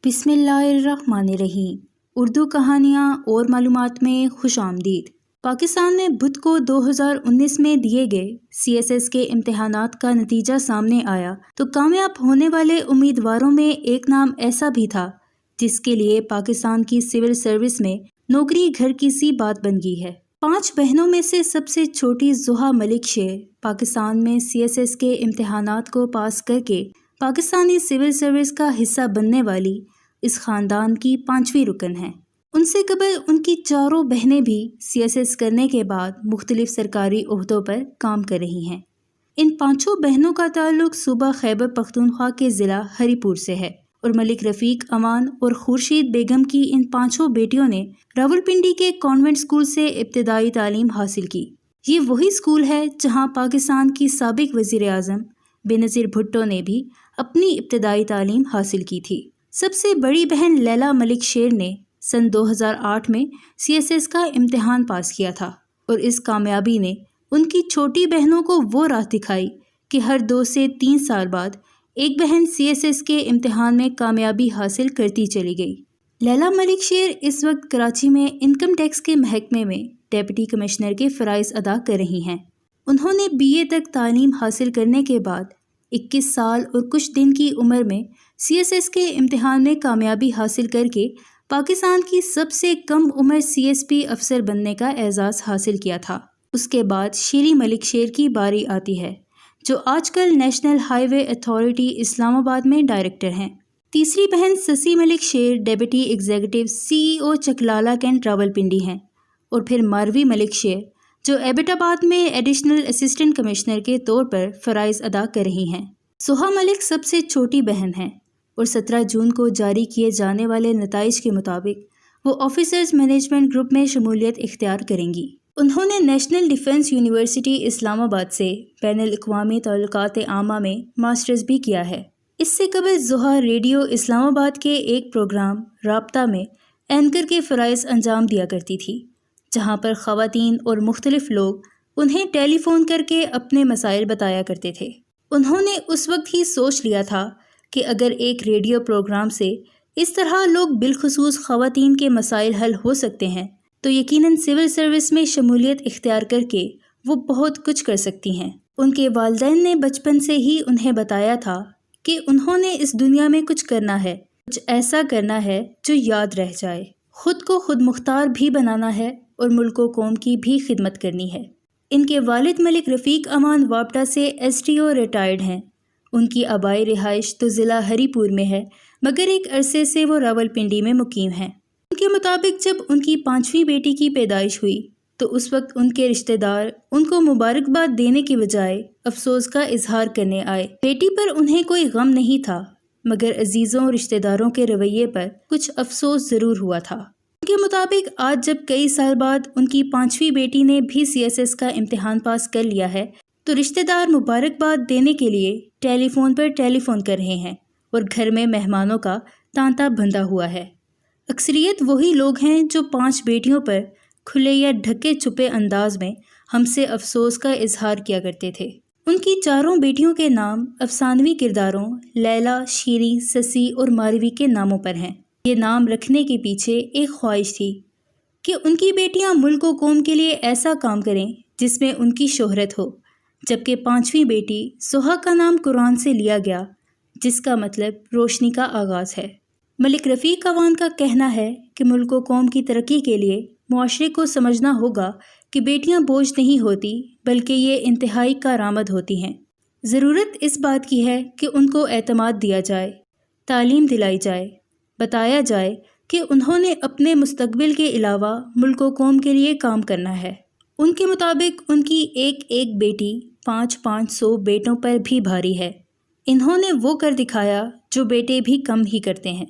بسم اللہ الرحمن الرحیم۔ اردو کہانیاں اور معلومات میں خوش آمدید۔ پاکستان میں بدھ کو 2019 میں دیے گئے CSS کے امتحانات کا نتیجہ سامنے آیا تو کامیاب ہونے والے امیدواروں میں ایک نام ایسا بھی تھا جس کے لیے پاکستان کی سول سروس میں نوکری گھر کی سی بات بن گئی ہے۔ 5 بہنوں میں سے سب سے چھوٹی زحا ملک شیر پاکستان میں CSS کے امتحانات کو پاس کر کے پاکستانی سول سروس کا حصہ بننے والی اس خاندان کی 5ویں رکن ہیں۔ ان سے قبل ان کی 4 بہنیں بھی CSS کرنے کے بعد مختلف سرکاری عہدوں پر کام کر رہی ہیں۔ ان 5 بہنوں کا تعلق صوبہ خیبر پختونخوا کے ضلع ہری پور سے ہے اور ملک رفیق امان اور خورشید بیگم کی ان 5 بیٹیوں نے راولپنڈی کے کانوینٹ اسکول سے ابتدائی تعلیم حاصل کی۔ یہ وہی اسکول ہے جہاں پاکستان کی سابق وزیر اعظم بینظیر بھٹو نے بھی اپنی ابتدائی تعلیم حاصل کی تھی۔ سب سے بڑی بہن لیلا ملک شیر نے سن 2008 میں CSS کا امتحان پاس کیا تھا اور اس کامیابی نے ان کی چھوٹی بہنوں کو وہ راہ دکھائی کہ ہر 2 سے 3 سال بعد ایک بہن CSS کے امتحان میں کامیابی حاصل کرتی چلی گئی۔ لیلا ملک شیر اس وقت کراچی میں انکم ٹیکس کے محکمے میں ڈپٹی کمشنر کے فرائض ادا کر رہی ہیں۔ انہوں نے BA تک تعلیم حاصل کرنے کے بعد 21 سال اور کچھ دن کی عمر میں CSS کے امتحان میں کامیابی حاصل کر کے پاکستان کی سب سے کم عمر CSP افسر بننے کا اعزاز حاصل کیا تھا۔ اس کے بعد شیری ملک شیر کی باری آتی ہے جو آج کل نیشنل ہائی وے اتھارٹی اسلام آباد میں ڈائریکٹر ہیں۔ تیسری بہن Sassi Malik Sher deputy executive CEO Chaklala cantt Rawalpindi ہیں اور پھر ماروی ملک شیر جو ایبٹ آباد میں ایڈیشنل اسسٹنٹ کمشنر کے طور پر فرائض ادا کر رہی ہیں۔ زحا ملک سب سے چھوٹی بہن ہیں اور 17 جون کو جاری کیے جانے والے نتائج کے مطابق وہ آفیسرز مینجمنٹ گروپ میں شمولیت اختیار کریں گی۔ انہوں نے نیشنل ڈیفنس یونیورسٹی اسلام آباد سے بین الاقوامی تعلقات عامہ میں ماسٹرز بھی کیا ہے۔ اس سے قبل زحا ریڈیو اسلام آباد کے ایک پروگرام رابطہ میں اینکر کے فرائض انجام دیا کرتی تھی جہاں پر خواتین اور مختلف لوگ انہیں ٹیلی فون کر کے اپنے مسائل بتایا کرتے تھے۔ انہوں نے اس وقت ہی سوچ لیا تھا کہ اگر ایک ریڈیو پروگرام سے اس طرح لوگ بالخصوص خواتین کے مسائل حل ہو سکتے ہیں تو یقیناً سول سروس میں شمولیت اختیار کر کے وہ بہت کچھ کر سکتی ہیں۔ ان کے والدین نے بچپن سے ہی انہیں بتایا تھا کہ انہوں نے اس دنیا میں کچھ کرنا ہے، کچھ ایسا کرنا ہے جو یاد رہ جائے، خود کو خود مختار بھی بنانا ہے اور ملک و قوم کی بھی خدمت کرنی ہے۔ ان کے والد ملک رفیق امان وابٹا سے STO ریٹائرڈ ہیں۔ ان کی آبائی رہائش تو ضلع ہری پور میں ہے مگر ایک عرصے سے وہ راولپنڈی میں مقیم ہیں۔ ان کے مطابق جب ان کی 5ویں بیٹی کی پیدائش ہوئی تو اس وقت ان کے رشتہ دار ان کو مبارکباد دینے کی بجائے افسوس کا اظہار کرنے آئے۔ بیٹی پر انہیں کوئی غم نہیں تھا مگر عزیزوں اور رشتہ داروں کے رویے پر کچھ افسوس ضرور ہوا تھا۔ ان کے مطابق آج جب کئی سال بعد ان کی 5ویں بیٹی نے بھی CSS کا امتحان پاس کر لیا ہے تو رشتہ دار مبارکباد دینے کے لیے ٹیلی فون پر ٹیلی فون کر رہے ہیں اور گھر میں مہمانوں کا تانتا بندھا ہوا ہے۔ اکثریت وہی لوگ ہیں جو 5 بیٹیوں پر کھلے یا ڈھکے چھپے انداز میں ہم سے افسوس کا اظہار کیا کرتے تھے۔ ان کی 4 بیٹیوں کے نام افسانوی کرداروں لیلا، شیری، سسی اور ماروی کے ناموں پر ہیں۔ یہ نام رکھنے کے پیچھے ایک خواہش تھی کہ ان کی بیٹیاں ملک و قوم کے لیے ایسا کام کریں جس میں ان کی شہرت ہو، جبکہ 5ویں بیٹی زحا کا نام قرآن سے لیا گیا جس کا مطلب روشنی کا آغاز ہے۔ ملک رفیق امان کا کہنا ہے کہ ملک و قوم کی ترقی کے لیے معاشرے کو سمجھنا ہوگا کہ بیٹیاں بوجھ نہیں ہوتی بلکہ یہ انتہائی کارآمد ہوتی ہیں۔ ضرورت اس بات کی ہے کہ ان کو اعتماد دیا جائے، تعلیم دلائی جائے، بتایا جائے کہ انہوں نے اپنے مستقبل کے علاوہ ملک و قوم کے لیے کام کرنا ہے۔ ان کے مطابق ان کی ایک بیٹی 500 بیٹوں پر بھی بھاری ہے۔ انہوں نے وہ کر دکھایا جو بیٹے بھی کم ہی کرتے ہیں۔